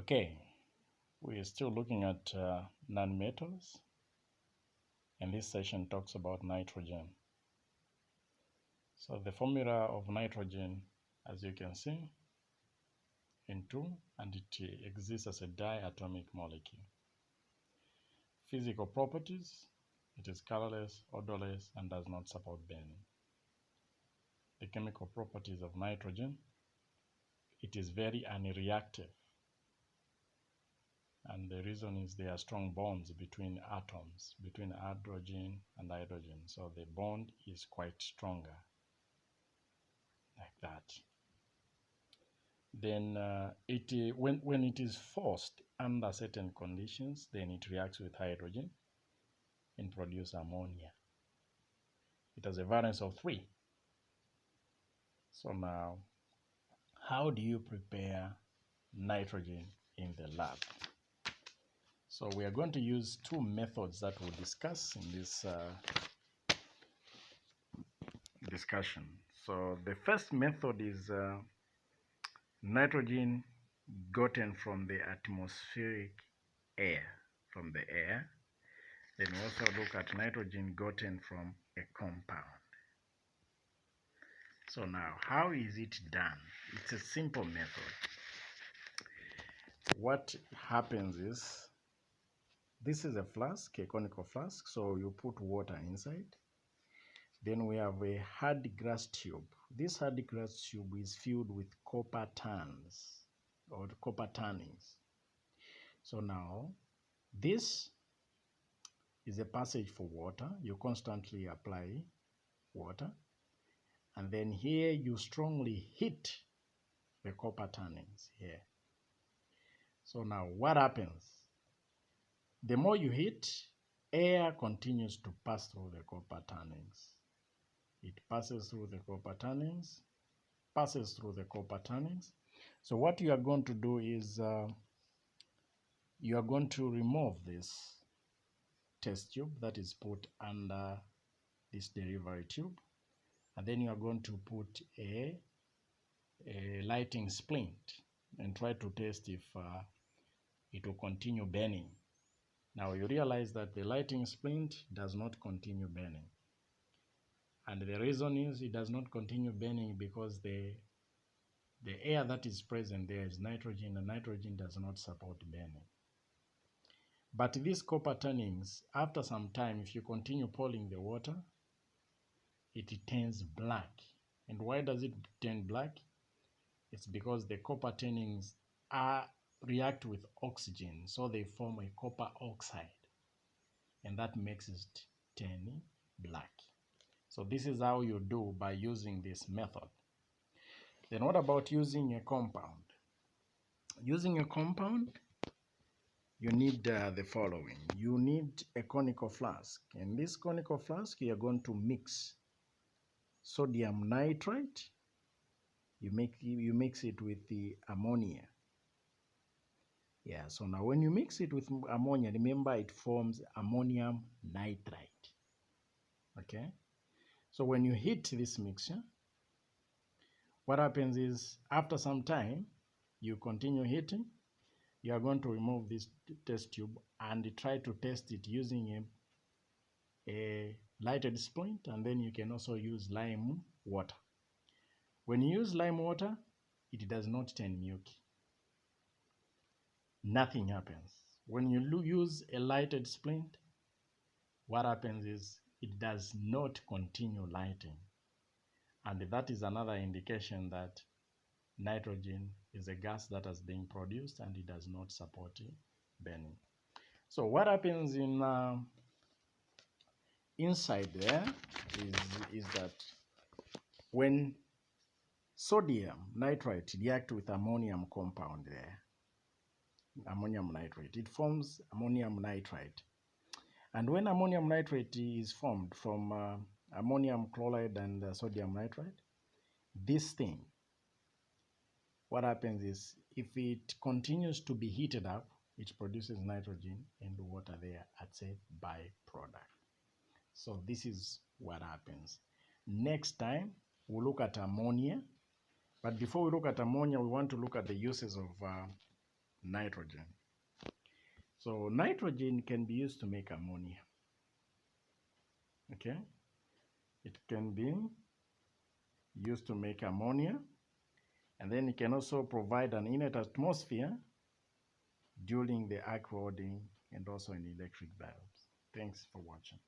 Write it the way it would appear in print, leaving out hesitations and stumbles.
Okay, we're still looking at nonmetals, and this session talks about nitrogen. So the formula of nitrogen, as you can see, N2, and it exists as a diatomic molecule. Physical properties: it is colorless, odorless, and does not support burning. The chemical properties of nitrogen: it is very unreactive, and the reason is there are strong bonds between atoms, between hydrogen and hydrogen, so the bond is quite stronger, like that. Then when it is forced under certain conditions, then it reacts with hydrogen and produce ammonia. It has a valence of 3. So now, how do you prepare nitrogen in the lab? So we are going to use 2 methods that we'll discuss in this discussion. So the first method is nitrogen gotten from the atmospheric air, from the air. Then we also look at nitrogen gotten from a compound. So now, how is it done? It's a simple method. What happens is, this is a flask, a conical flask, so you put water inside. Then we have a hard glass tube. This hard glass tube is filled with copper tannins or copper tannins. So now, this is a passage for water. You constantly apply water. And then here you strongly hit the copper tannins here. So now what happens? The more you hit, air continues to pass through the copper tannins. It passes through the copper tannins, passes through the copper tannins. So what you are going to do is you are going to remove this test tube that is put under this delivery tube, and then you are going to put a lighting splint and try to test if it will continue burning. Now you realize that the lighting splint does not continue burning. And the reason is it does not continue burning because the air that is present there is nitrogen, and nitrogen does not support burning. But these copper tannins, after some time, if you continue pouring the water, it turns black. And why does it turn black? It's because the copper tannins react with oxygen, so they form a copper oxide, and that makes it turn black. So this is how you do by using this method. Then what about using a compound? Using a compound, you need the following. You need a conical flask. In this conical flask, you are going to mix sodium nitrite. You mix it with the ammonia. Yeah, so now when you mix it with ammonia, remember it forms ammonium nitrite. Okay? So when you heat this mixture, what happens is after some time, you continue heating, you are going to remove this test tube and try to test it using a lighted splint, and then you can also use lime water. When you use lime water, it does not turn milky. Nothing happens. When you use a lighted splint, what happens is it does not continue lighting. And that is another indication that nitrogen is a gas that has been produced and it does not support burning. So what happens inside there is that when sodium nitrite reacts with ammonium compound there, ammonium nitrate, it forms ammonium nitrite. And when ammonium nitrate is formed from ammonium chloride and sodium nitrite, this thing, what happens is if it continues to be heated up, it produces nitrogen and water there as a byproduct. So this is what happens. Next time, we'll look at ammonia. But before we look at ammonia, we want to look at the uses of nitrogen. So nitrogen can be used to make ammonia. Okay, it can be used to make ammonia, and then it can also provide an inert atmosphere during the arc welding and also in electric valves. Thanks for watching.